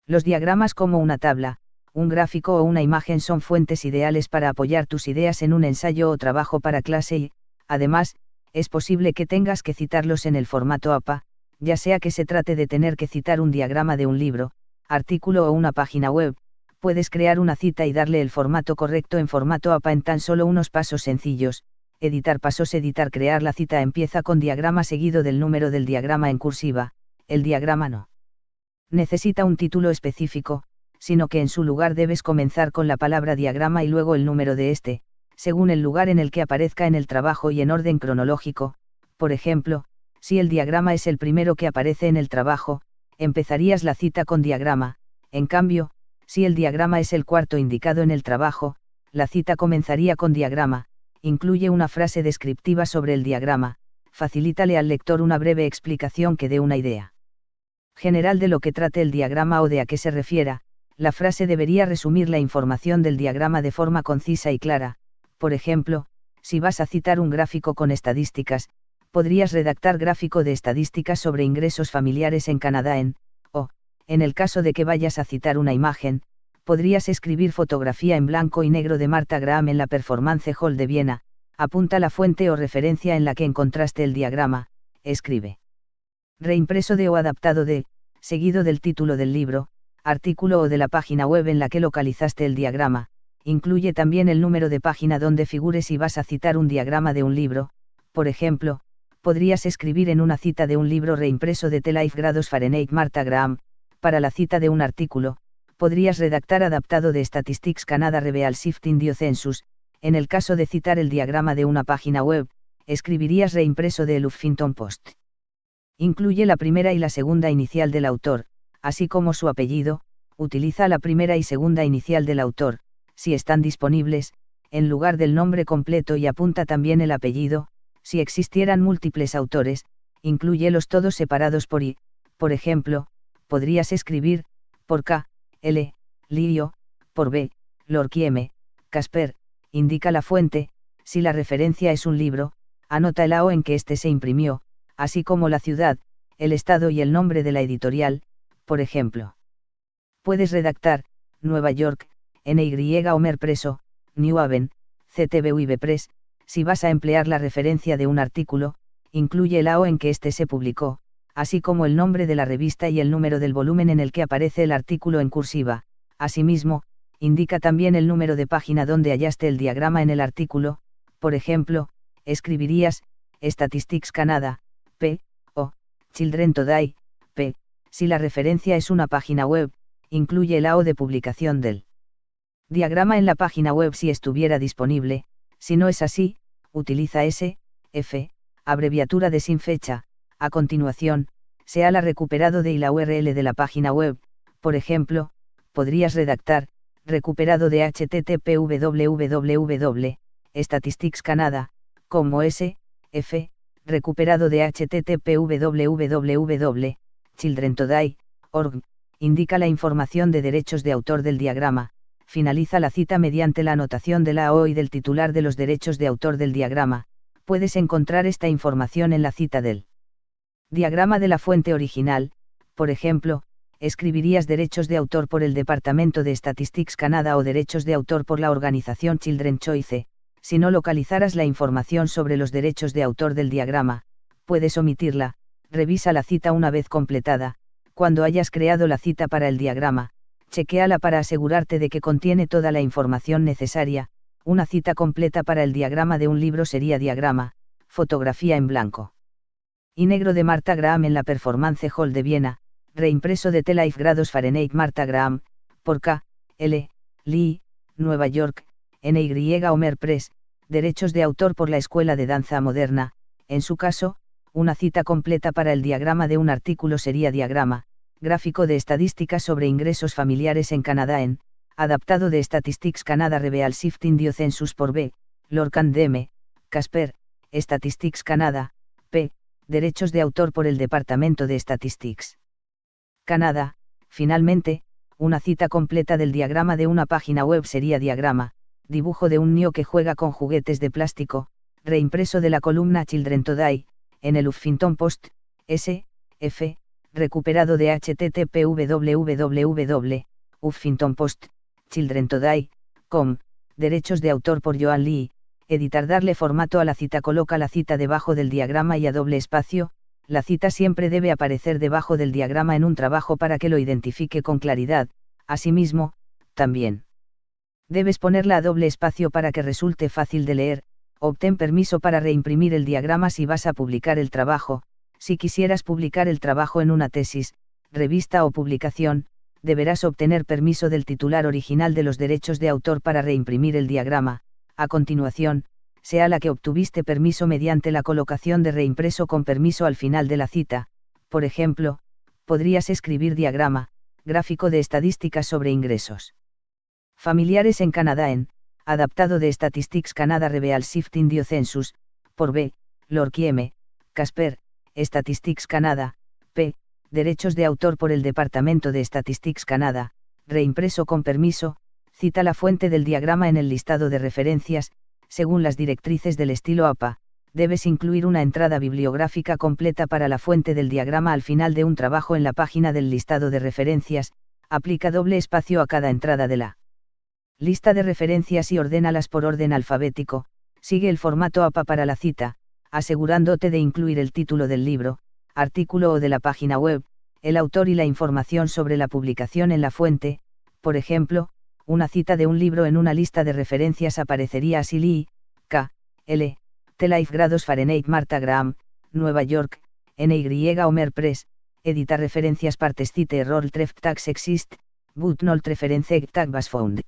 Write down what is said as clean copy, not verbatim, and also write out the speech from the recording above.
Los diagramas como una tabla, un gráfico o una imagen son fuentes ideales para apoyar tus ideas en un ensayo o trabajo para clase y, además, es posible que tengas que citarlos en el formato APA, ya sea que se trate de tener que citar un diagrama de un libro, artículo o una página web. Puedes crear una cita y darle el formato correcto en formato APA en tan solo unos pasos sencillos. Editar pasos. Editar. Crear la cita empieza con diagrama seguido del número del diagrama en cursiva. El diagrama no necesita un título específico, sino que en su lugar debes comenzar con la palabra diagrama y luego el número de este, según el lugar en el que aparezca en el trabajo y en orden cronológico. Por ejemplo, si el diagrama es el primero que aparece en el trabajo, empezarías la cita con diagrama. En cambio, si el diagrama es el cuarto indicado en el trabajo, la cita comenzaría con diagrama. Incluye una frase descriptiva sobre el diagrama. Facilítale al lector una breve explicación que dé una idea general de lo que trate el diagrama o de a qué se refiera. La frase debería resumir la información del diagrama de forma concisa y clara. Por ejemplo, si vas a citar un gráfico con estadísticas, podrías redactar gráfico de estadísticas sobre ingresos familiares en Canadá o, en el caso de que vayas a citar una imagen, podrías escribir fotografía en blanco y negro de Martha Graham en la Performance Hall de Viena. Apunta la fuente o referencia en la que encontraste el diagrama. Escribe reimpreso de o adaptado de, seguido del título del libro, artículo o de la página web en la que localizaste el diagrama. Incluye también el número de página donde figure si vas a citar un diagrama de un libro. Por ejemplo, podrías escribir en una cita de un libro reimpreso de The Life grados Fahrenheit Martha Graham. Para la cita de un artículo, podrías redactar adaptado de Statistics Canada Reveal Shifting Dio Census. En el caso de citar el diagrama de una página web, escribirías reimpreso de El Huffington Post. Incluye la primera y la segunda inicial del autor, así como su apellido. Utiliza la primera y segunda inicial del autor, si están disponibles, en lugar del nombre completo y apunta también el apellido. Si existieran múltiples autores, inclúyelos todos separados por I. Por ejemplo, podrías escribir, por K, L, Lio, por B, Lorky M, Casper. Indica la fuente. Si la referencia es un libro, anota el AO en que éste se imprimió, así como la ciudad, el estado y el nombre de la editorial. Por ejemplo, puedes redactar, Nueva York, NY Homer Preso, New Haven, CTVIB Press. Si vas a emplear la referencia de un artículo, incluye el AO en que éste se publicó, así como el nombre de la revista y el número del volumen en el que aparece el artículo en cursiva. Asimismo, indica también el número de página donde hallaste el diagrama en el artículo. Por ejemplo, escribirías, Statistics Canada, P, o, Children Today, P. Si la referencia es una página web, incluye el AO de publicación del diagrama en la página web si estuviera disponible. Si no es así, utiliza S, F, abreviatura de sin fecha. A continuación, se ha recuperado de y la URL de la página web. Por ejemplo, podrías redactar, recuperado de http www, Statistics Canada, como S, F, recuperado de http www, childrentoday.org. Indica la información de derechos de autor del diagrama. Finaliza la cita mediante la anotación de la AO y del titular de los derechos de autor del diagrama. Puedes encontrar esta información en la cita del diagrama de la fuente original. Por ejemplo, escribirías derechos de autor por el Departamento de Statistics Canada o derechos de autor por la organización Children's Choice. Si no localizaras la información sobre los derechos de autor del diagrama, puedes omitirla. Revisa la cita una vez completada. Cuando hayas creado la cita para el diagrama, chequéala para asegurarte de que contiene toda la información necesaria. Una cita completa para el diagrama de un libro sería diagrama, fotografía en blanco y negro de Martha Graham en la Performance Hall de Viena, reimpreso de The Life grados Fahrenheit Martha Graham, por K, L, Lee, Nueva York, NY Homer Press, derechos de autor por la Escuela de Danza Moderna. En su caso, una cita completa para el diagrama de un artículo sería diagrama, gráfico de estadísticas sobre ingresos familiares en Canadá adaptado de Statistics Canada Reveal Shifting Dio Census por B, Lorcan DM, Casper, Statistics Canada, P, derechos de autor por el Departamento de Statistics Canada. Finalmente, una cita completa del diagrama de una página web sería diagrama, dibujo de un niño que juega con juguetes de plástico, reimpreso de la columna Children Today, en el Huffington Post. S, F, recuperado de http://www.huffington Post, Children Today.com, derechos de autor por Joan Lee, editar. Darle formato a la cita. Coloca la cita debajo del diagrama y a doble espacio. La cita siempre debe aparecer debajo del diagrama en un trabajo para que lo identifique con claridad. Asimismo, también debes ponerla a doble espacio para que resulte fácil de leer. Obtén permiso para reimprimir el diagrama si vas a publicar el trabajo. Si quisieras publicar el trabajo en una tesis, revista o publicación, deberás obtener permiso del titular original de los derechos de autor para reimprimir el diagrama. A continuación, sea la que obtuviste permiso mediante la colocación de reimpreso con permiso al final de la cita. Por ejemplo, podrías escribir diagrama, gráfico de estadísticas sobre ingresos familiares en Canadá adaptado de Statistics Canada Reveal Shifting Dio Census, por B. Lorque M. Casper, Statistics Canada, p. Derechos de autor por el Departamento de Statistics Canada, reimpreso con permiso. Cita la fuente del diagrama en el listado de referencias. Según las directrices del estilo APA, debes incluir una entrada bibliográfica completa para la fuente del diagrama al final de un trabajo en la página del listado de referencias. Aplica doble espacio a cada entrada de la lista de referencias y ordénalas por orden alfabético. Sigue el formato APA para la cita, asegurándote de incluir el título del libro, artículo o de la página web, el autor y la información sobre la publicación en la fuente. Por ejemplo, una cita de un libro en una lista de referencias aparecería así: Lee, K. L. The Life Grados Fahrenheit Martha Graham, Nueva York, NY Homer Press, edita referencias partes cite error treft tags exist, but not reference tag was found.